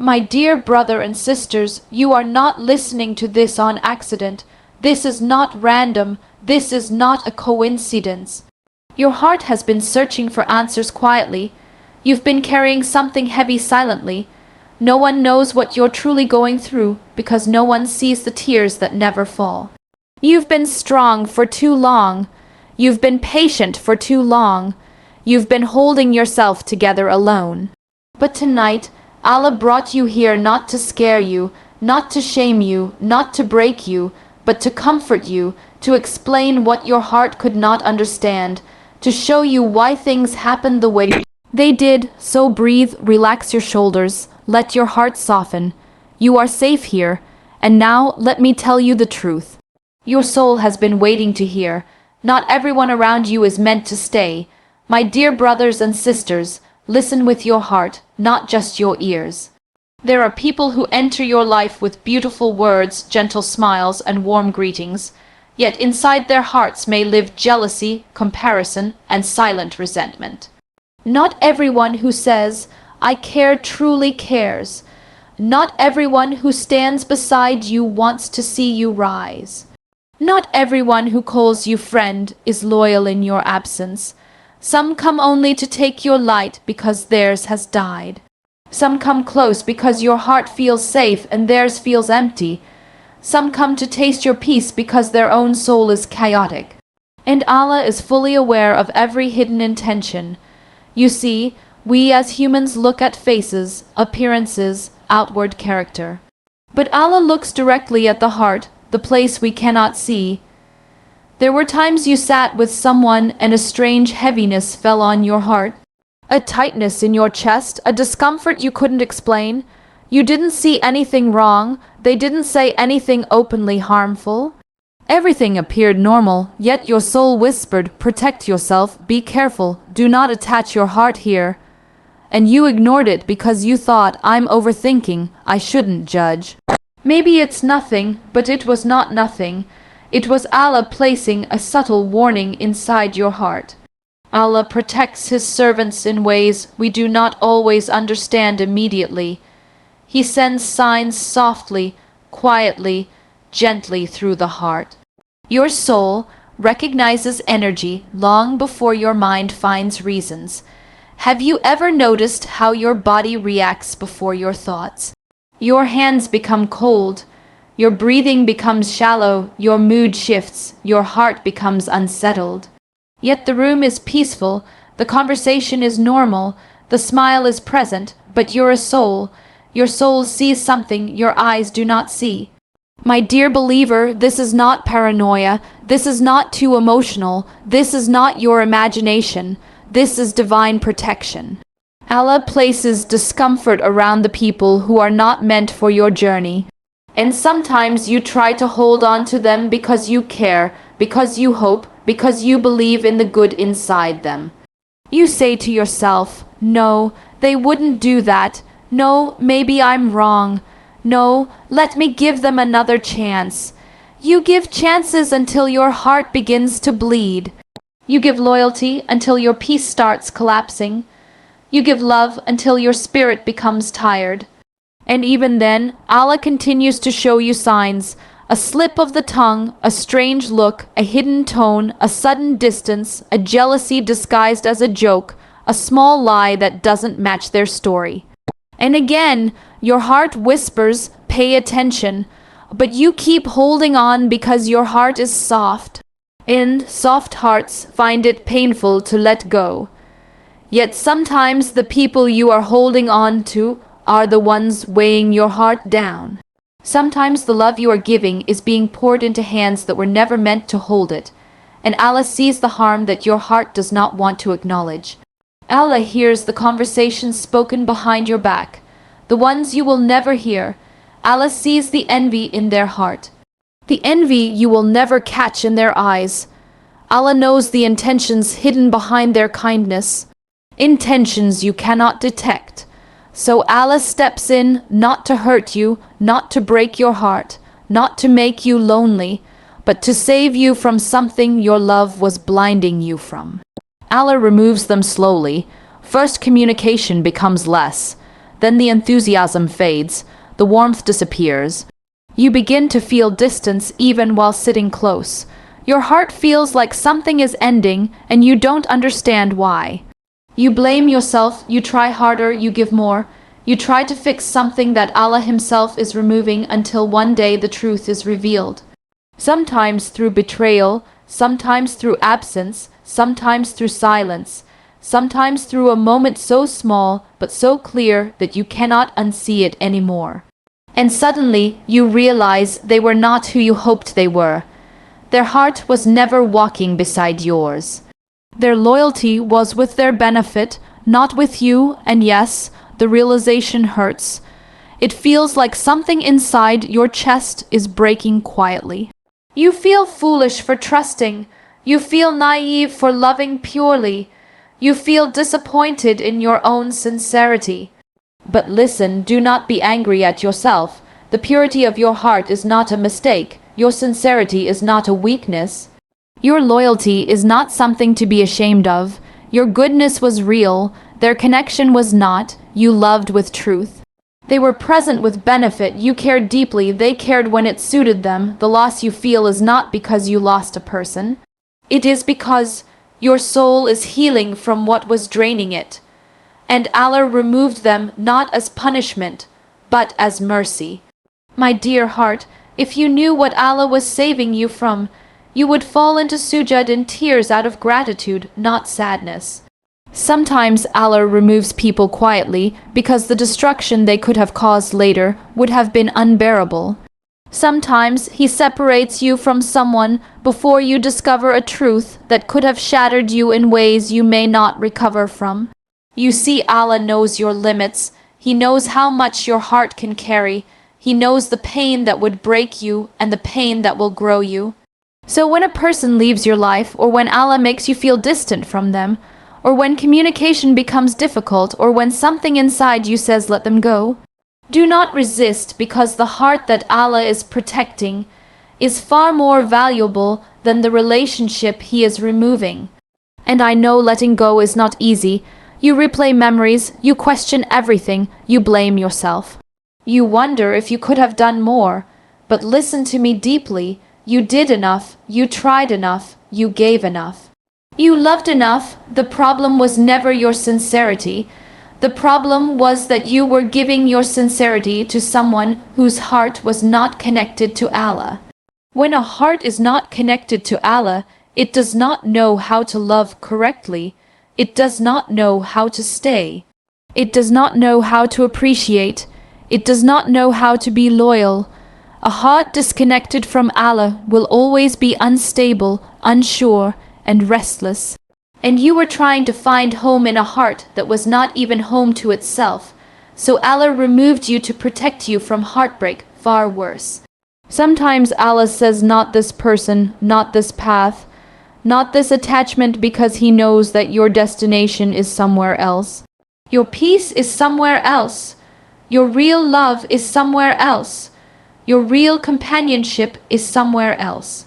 My dear brother and sisters, you are not listening to this on accident. This is not random. This is not a coincidence. Your heart has been searching for answers quietly. You've been carrying something heavy silently. No one knows what you're truly going through because no one sees the tears that never fall. You've been strong for too long. You've been patient for too long. You've been holding yourself together alone. But tonight, Allah brought you here not to scare you, not to shame you, not to break you, but to comfort you, to explain what your heart could not understand, to show you why things happened the way they did. So breathe, relax your shoulders, let your heart soften. You are safe here, and now let me tell you the truth. Your soul has been waiting to hear. Not everyone around you is meant to stay. My dear brothers and sisters, listen with your heart, not just your ears. There are people who enter your life with beautiful words, gentle smiles, and warm greetings, yet inside their hearts may live jealousy, comparison, and silent resentment. Not everyone who says, "I care," truly cares. Not everyone who stands beside you wants to see you rise. Not everyone who calls you friend is loyal in your absence. Some come only to take your light because theirs has died. Some come close because your heart feels safe and theirs feels empty. Some come to taste your peace because their own soul is chaotic. And Allah is fully aware of every hidden intention. You see, we as humans look at faces, appearances, outward character. But Allah looks directly at the heart, the place we cannot see. There were times you sat with someone and a strange heaviness fell on your heart. A tightness in your chest, a discomfort you couldn't explain. You didn't see anything wrong. They didn't say anything openly harmful. Everything appeared normal, yet your soul whispered, "Protect yourself, be careful, do not attach your heart here." And you ignored it because you thought, "I'm overthinking, I shouldn't judge." Maybe it's nothing, but it was not nothing. It was Allah placing a subtle warning inside your heart. Allah protects His servants in ways we do not always understand immediately. He sends signs softly, quietly, gently through the heart. Your soul recognizes energy long before your mind finds reasons. Have you ever noticed how your body reacts before your thoughts? Your hands become cold, your breathing becomes shallow, your mood shifts, your heart becomes unsettled. Yet the room is peaceful, the conversation is normal, the smile is present, but you're a soul. Your soul sees something your eyes do not see. My dear believer, this is not paranoia, this is not too emotional, this is not your imagination, this is divine protection. Allah places discomfort around the people who are not meant for your journey. And sometimes you try to hold on to them because you care, because you hope, because you believe in the good inside them. You say to yourself, "No, they wouldn't do that. No, maybe I'm wrong. No, let me give them another chance." You give chances until your heart begins to bleed. You give loyalty until your peace starts collapsing. You give love until your spirit becomes tired. And even then, Allah continues to show you signs. A slip of the tongue, a strange look, a hidden tone, a sudden distance, a jealousy disguised as a joke, a small lie that doesn't match their story. And again, your heart whispers, "Pay attention," but you keep holding on because your heart is soft. And soft hearts find it painful to let go. Yet sometimes the people you are holding on to are the ones weighing your heart down. Sometimes the love you are giving is being poured into hands that were never meant to hold it, and Allah sees the harm that your heart does not want to acknowledge. Allah hears the conversations spoken behind your back, the ones you will never hear. Allah sees the envy in their heart, the envy you will never catch in their eyes. Allah knows the intentions hidden behind their kindness, intentions you cannot detect. So Allah steps in not to hurt you, not to break your heart, not to make you lonely, but to save you from something your love was blinding you from. Allah removes them slowly. First, communication becomes less. Then the enthusiasm fades, the warmth disappears. You begin to feel distance even while sitting close. Your heart feels like something is ending and you don't understand why. You blame yourself, you try harder, you give more. You try to fix something that Allah Himself is removing until one day the truth is revealed. Sometimes through betrayal, sometimes through absence, sometimes through silence, sometimes through a moment so small but so clear that you cannot unsee it anymore. And suddenly you realize they were not who you hoped they were. Their heart was never walking beside yours. Their loyalty was with their benefit, not with you, and yes, the realization hurts. It feels like something inside your chest is breaking quietly. You feel foolish for trusting. You feel naive for loving purely. You feel disappointed in your own sincerity. But listen, do not be angry at yourself. The purity of your heart is not a mistake. Your sincerity is not a weakness. Your loyalty is not something to be ashamed of. Your goodness was real. Their connection was not. You loved with truth. They were present with benefit. You cared deeply. They cared when it suited them. The loss you feel is not because you lost a person. It is because your soul is healing from what was draining it. And Allah removed them not as punishment, but as mercy. My dear heart, if you knew what Allah was saving you from, you would fall into sujud in tears out of gratitude, not sadness. Sometimes Allah removes people quietly because the destruction they could have caused later would have been unbearable. Sometimes He separates you from someone before you discover a truth that could have shattered you in ways you may not recover from. You see, Allah knows your limits. He knows how much your heart can carry. He knows the pain that would break you and the pain that will grow you. So when a person leaves your life, or when Allah makes you feel distant from them, or when communication becomes difficult, or when something inside you says let them go, do not resist, because the heart that Allah is protecting is far more valuable than the relationship He is removing. And I know letting go is not easy. You replay memories, you question everything, you blame yourself. You wonder if you could have done more, but listen to me deeply. You did enough, you tried enough, you gave enough. You loved enough. The problem was never your sincerity. The problem was that you were giving your sincerity to someone whose heart was not connected to Allah. When a heart is not connected to Allah, it does not know how to love correctly. It does not know how to stay. It does not know how to appreciate. It does not know how to be loyal. A heart disconnected from Allah will always be unstable, unsure, and restless. And you were trying to find home in a heart that was not even home to itself. So Allah removed you to protect you from heartbreak, far worse. Sometimes Allah says not this person, not this path, not this attachment, because He knows that your destination is somewhere else. Your peace is somewhere else. Your real love is somewhere else. Your real companionship is somewhere else.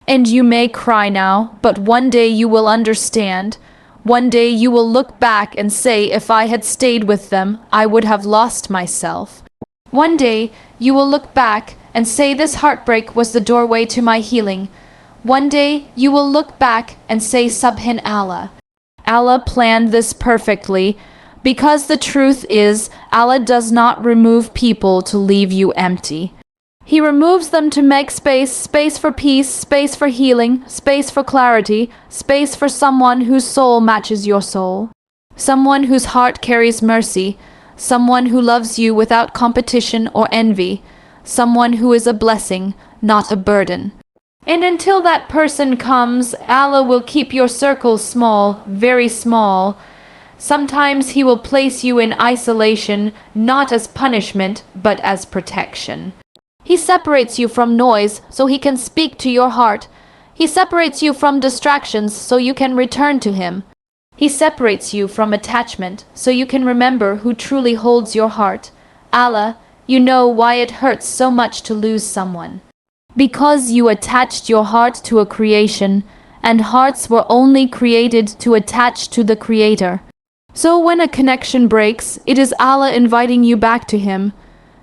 And you may cry now, but one day you will understand. One day you will look back and say, if I had stayed with them, I would have lost myself. One day you will look back and say, this heartbreak was the doorway to my healing. One day you will look back and say, Subhan Allah. Allah planned this perfectly, because the truth is, Allah does not remove people to leave you empty. He removes them to make space for peace, space for healing, space for clarity, space for someone whose soul matches your soul. Someone whose heart carries mercy, someone who loves you without competition or envy, someone who is a blessing, not a burden. And until that person comes, Allah will keep your circle small, very small. Sometimes He will place you in isolation, not as punishment, but as protection. He separates you from noise so He can speak to your heart. He separates you from distractions so you can return to Him. He separates you from attachment so you can remember who truly holds your heart. Allah, you know why it hurts so much to lose someone. Because you attached your heart to a creation, and hearts were only created to attach to the Creator. So when a connection breaks, it is Allah inviting you back to Him.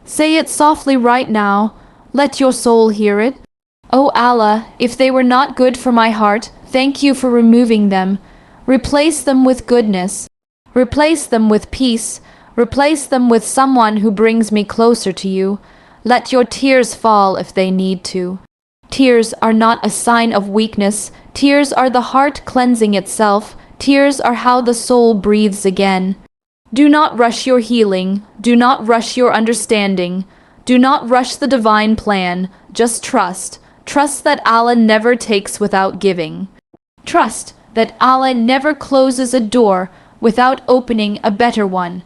Say it softly right now. Let your soul hear it. O Allah, if they were not good for my heart, thank you for removing them. Replace them with goodness. Replace them with peace. Replace them with someone who brings me closer to you. Let your tears fall if they need to. Tears are not a sign of weakness. Tears are the heart cleansing itself. Tears are how the soul breathes again. Do not rush your healing. Do not rush your understanding. Do not rush the divine plan. Just trust. Trust that Allah never takes without giving. Trust that Allah never closes a door without opening a better one.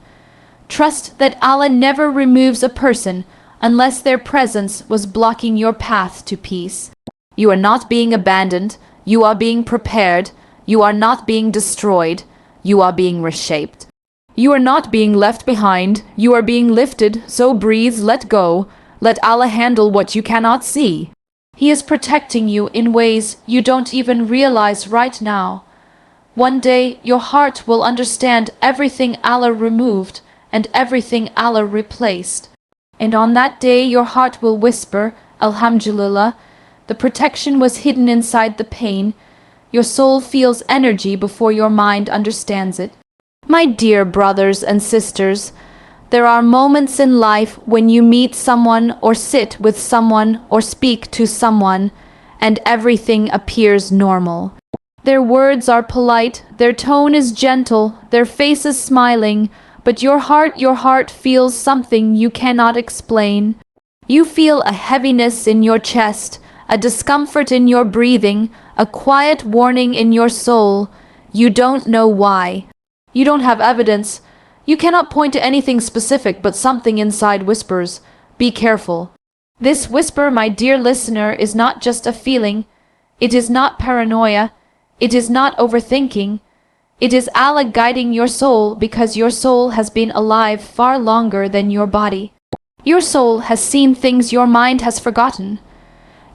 Trust that Allah never removes a person unless their presence was blocking your path to peace. You are not being abandoned. You are being prepared. You are not being destroyed. You are being reshaped. You are not being left behind. You are being lifted. So breathe, let go. Let Allah handle what you cannot see. He is protecting you in ways you don't even realize right now. One day, your heart will understand everything Allah removed and everything Allah replaced. And on that day, your heart will whisper, Alhamdulillah, the protection was hidden inside the pain. Your soul feels energy before your mind understands it. My dear brothers and sisters, there are moments in life when you meet someone or sit with someone or speak to someone, and everything appears normal. Their words are polite, their tone is gentle, their face is smiling, but your heart feels something you cannot explain. You feel a heaviness in your chest, a discomfort in your breathing, a quiet warning in your soul. You don't know why. You don't have evidence. You cannot point to anything specific, but something inside whispers, be careful. This whisper, my dear listener, is not just a feeling. It is not paranoia. It is not overthinking. It is Allah guiding your soul, because your soul has been alive far longer than your body. Your soul has seen things your mind has forgotten.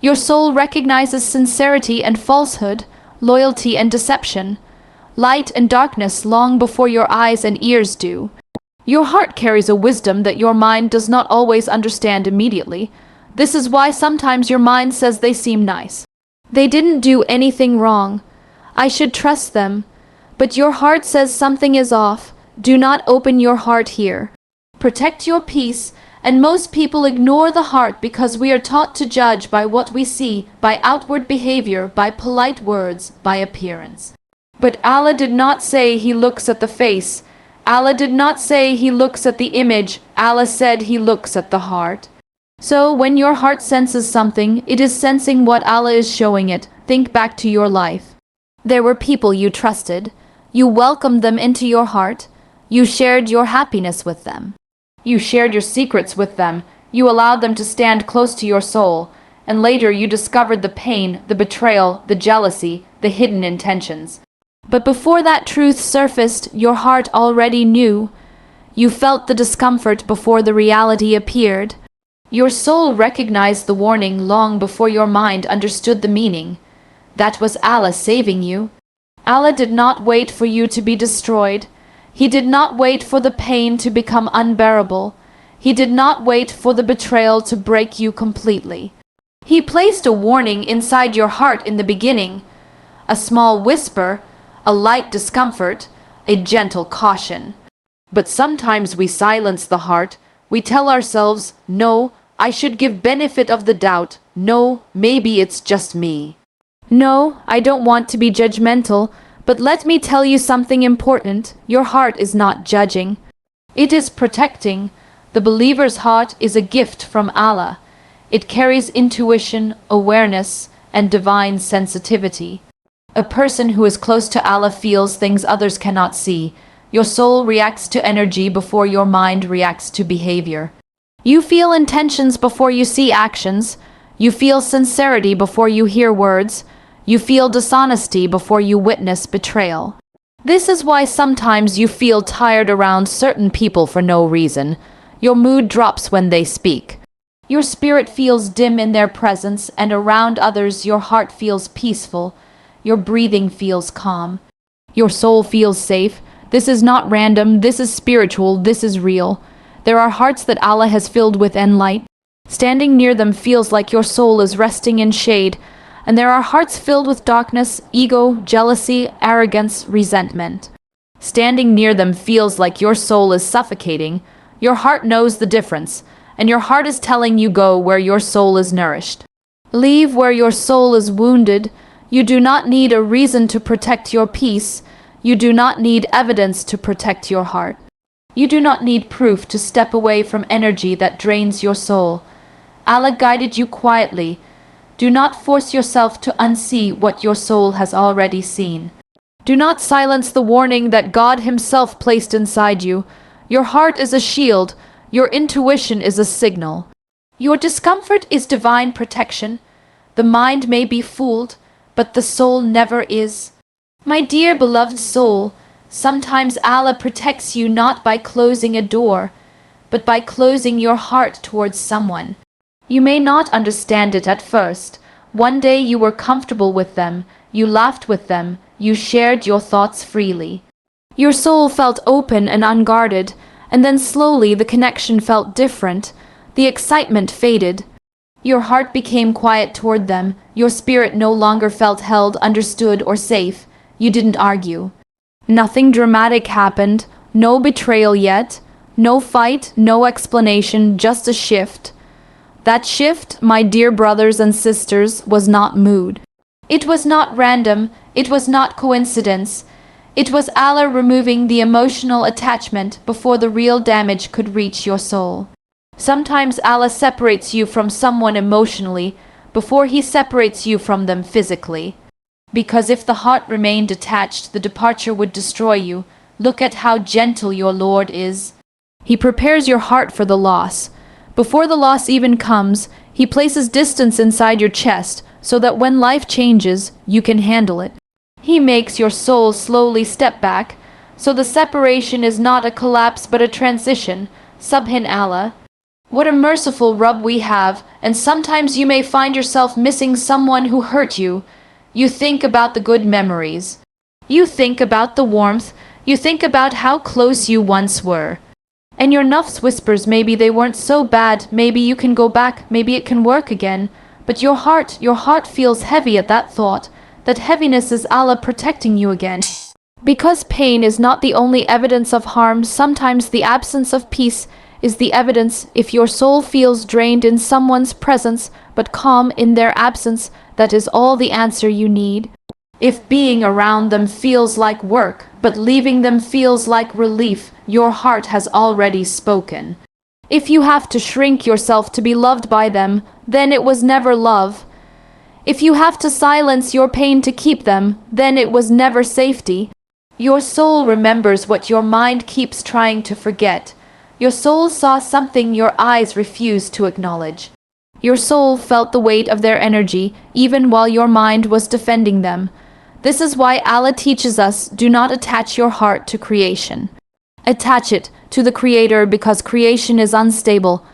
Your soul recognizes sincerity and falsehood, loyalty and deception, light and darkness long before your eyes and ears do. Your heart carries a wisdom that your mind does not always understand immediately. This is why sometimes your mind says they seem nice. They didn't do anything wrong. I should trust them. But your heart says something is off. Do not open your heart here. Protect your peace, and most people ignore the heart because we are taught to judge by what we see, by outward behavior, by polite words, by appearance. But Allah did not say He looks at the face. Allah did not say He looks at the image. Allah said He looks at the heart. So when your heart senses something, it is sensing what Allah is showing it. Think back to your life. There were people you trusted. You welcomed them into your heart. You shared your happiness with them. You shared your secrets with them. You allowed them to stand close to your soul. And later you discovered the pain, the betrayal, the jealousy, the hidden intentions. But before that truth surfaced, your heart already knew. You felt the discomfort before the reality appeared. Your soul recognized the warning long before your mind understood the meaning. That was Allah saving you. Allah did not wait for you to be destroyed. He did not wait for the pain to become unbearable. He did not wait for the betrayal to break you completely. He placed a warning inside your heart in the beginning. A small whisper, a light discomfort, a gentle caution. But sometimes we silence the heart. We tell ourselves, no, I should give benefit of the doubt. No, maybe it's just me. No, I don't want to be judgmental, but let me tell you something important. Your heart is not judging. It is protecting. The believer's heart is a gift from Allah. It carries intuition, awareness, and divine sensitivity. A person who is close to Allah feels things others cannot see. Your soul reacts to energy before your mind reacts to behavior. You feel intentions before you see actions. You feel sincerity before you hear words. You feel dishonesty before you witness betrayal. This is why sometimes you feel tired around certain people for no reason. Your mood drops when they speak. Your spirit feels dim in their presence, and around others your heart feels peaceful. Your breathing feels calm. Your soul feels safe, This is not random, this is spiritual, this is real. There are hearts that Allah has filled with light. Standing near them feels like your soul is resting in shade, and there are hearts filled with darkness, ego, jealousy, arrogance, resentment. Standing near them feels like your soul is suffocating. Your heart knows the difference, and your heart is telling you go where your soul is nourished. Leave where your soul is wounded. You do not need a reason to protect your peace. You do not need evidence to protect your heart. You do not need proof to step away from energy that drains your soul. Allah guided you quietly. Do not force yourself to unsee what your soul has already seen. Do not silence the warning that God Himself placed inside you. Your heart is a shield. Your intuition is a signal. Your discomfort is divine protection. The mind may be fooled, but the soul never is. My dear beloved soul, sometimes Allah protects you not by closing a door, but by closing your heart towards someone. You may not understand it at first. One day you were comfortable with them, you laughed with them, you shared your thoughts freely. Your soul felt open and unguarded, and then slowly the connection felt different. The excitement faded. Your heart became quiet toward them. Your spirit no longer felt held, understood, or safe. You didn't argue. Nothing dramatic happened. No betrayal yet. No fight, no explanation, just a shift. That shift, my dear brothers and sisters, was not mood. It was not random. It was not coincidence. It was Allah removing the emotional attachment before the real damage could reach your soul. Sometimes Allah separates you from someone emotionally before He separates you from them physically. Because if the heart remained attached, the departure would destroy you. Look at how gentle your Lord is. He prepares your heart for the loss. Before the loss even comes, He places distance inside your chest so that when life changes, you can handle it. He makes your soul slowly step back, so the separation is not a collapse but a transition. Subhan Allah. What a merciful Rabb we have, and sometimes you may find yourself missing someone who hurt you. You think about the good memories. You think about the warmth. You think about how close you once were. And your nafs whispers maybe they weren't so bad, maybe you can go back, maybe it can work again. But your heart feels heavy at that thought. That heaviness is Allah protecting you again. Because pain is not the only evidence of harm, sometimes the absence of peace is the evidence. If your soul feels drained in someone's presence, but calm in their absence, that is all the answer you need. If being around them feels like work, but leaving them feels like relief, your heart has already spoken. If you have to shrink yourself to be loved by them, then it was never love. If you have to silence your pain to keep them, then it was never safety. Your soul remembers what your mind keeps trying to forget. Your soul saw something your eyes refused to acknowledge. Your soul felt the weight of their energy, even while your mind was defending them. This is why Allah teaches us, do not attach your heart to creation. Attach it to the Creator because creation is unstable.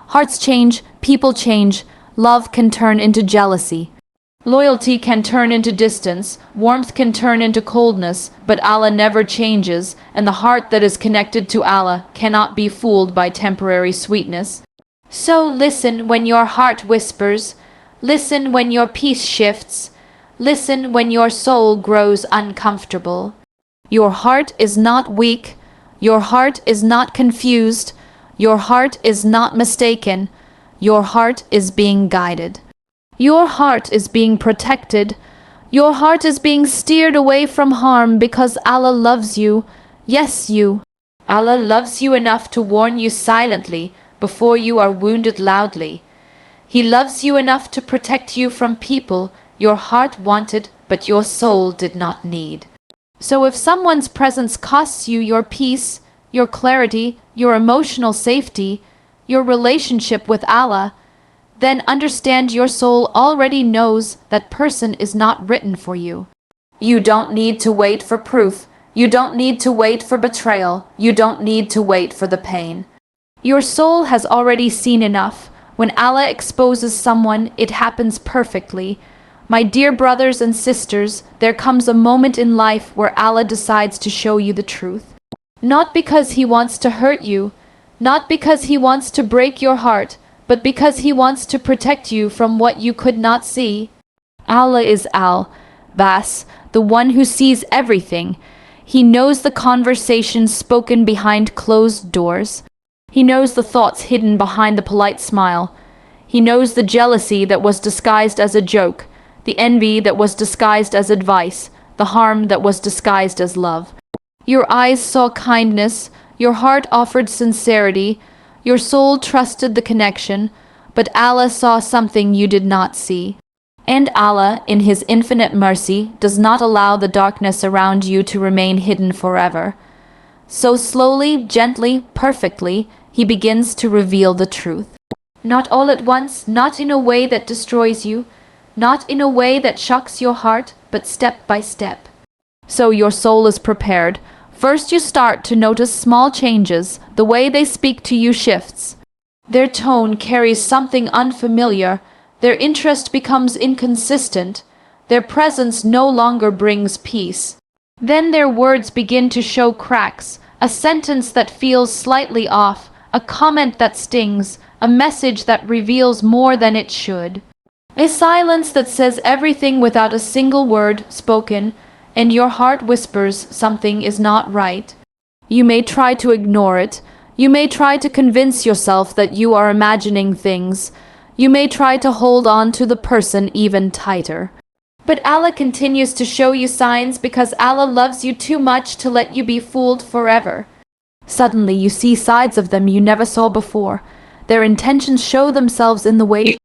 Hearts change, people change, love can turn into jealousy. Loyalty can turn into distance, warmth can turn into coldness, but Allah never changes, and the heart that is connected to Allah cannot be fooled by temporary sweetness. So listen when your heart whispers, listen when your peace shifts, listen when your soul grows uncomfortable. Your heart is not weak, your heart is not confused, your heart is not mistaken, your heart is being guided. Your heart is being protected. Your heart is being steered away from harm because Allah loves you. Yes, you. Allah loves you enough to warn you silently before you are wounded loudly. He loves you enough to protect you from people your heart wanted but your soul did not need. So if someone's presence costs you your peace, your clarity, your emotional safety, your relationship with Allah, then understand your soul already knows that person is not written for you. You don't need to wait for proof. You don't need to wait for betrayal. You don't need to wait for the pain. Your soul has already seen enough. When Allah exposes someone, it happens perfectly. My dear brothers and sisters, there comes a moment in life where Allah decides to show you the truth. Not because he wants to hurt you, not because he wants to break your heart, but because he wants to protect you from what you could not see. Allah is Al-Bas, the one who sees everything. He knows the conversations spoken behind closed doors. He knows the thoughts hidden behind the polite smile. He knows the jealousy that was disguised as a joke, the envy that was disguised as advice, the harm that was disguised as love. Your eyes saw kindness, your heart offered sincerity, your soul trusted the connection, but Allah saw something you did not see. And Allah, in His infinite mercy, does not allow the darkness around you to remain hidden forever. So slowly, gently, perfectly, He begins to reveal the truth. Not all at once, not in a way that destroys you, not in a way that shocks your heart, but step by step. So your soul is prepared. First you start to notice small changes. The way they speak to you shifts. Their tone carries something unfamiliar. Their interest becomes inconsistent. Their presence no longer brings peace. Then their words begin to show cracks. A sentence that feels slightly off. A comment that stings. A message that reveals more than it should. A silence that says everything without a single word spoken, and your heart whispers something is not right. You may try to ignore it. You may try to convince yourself that you are imagining things. You may try to hold on to the person even tighter. But Allah continues to show you signs because Allah loves you too much to let you be fooled forever. Suddenly you see sides of them you never saw before. Their intentions show themselves in the way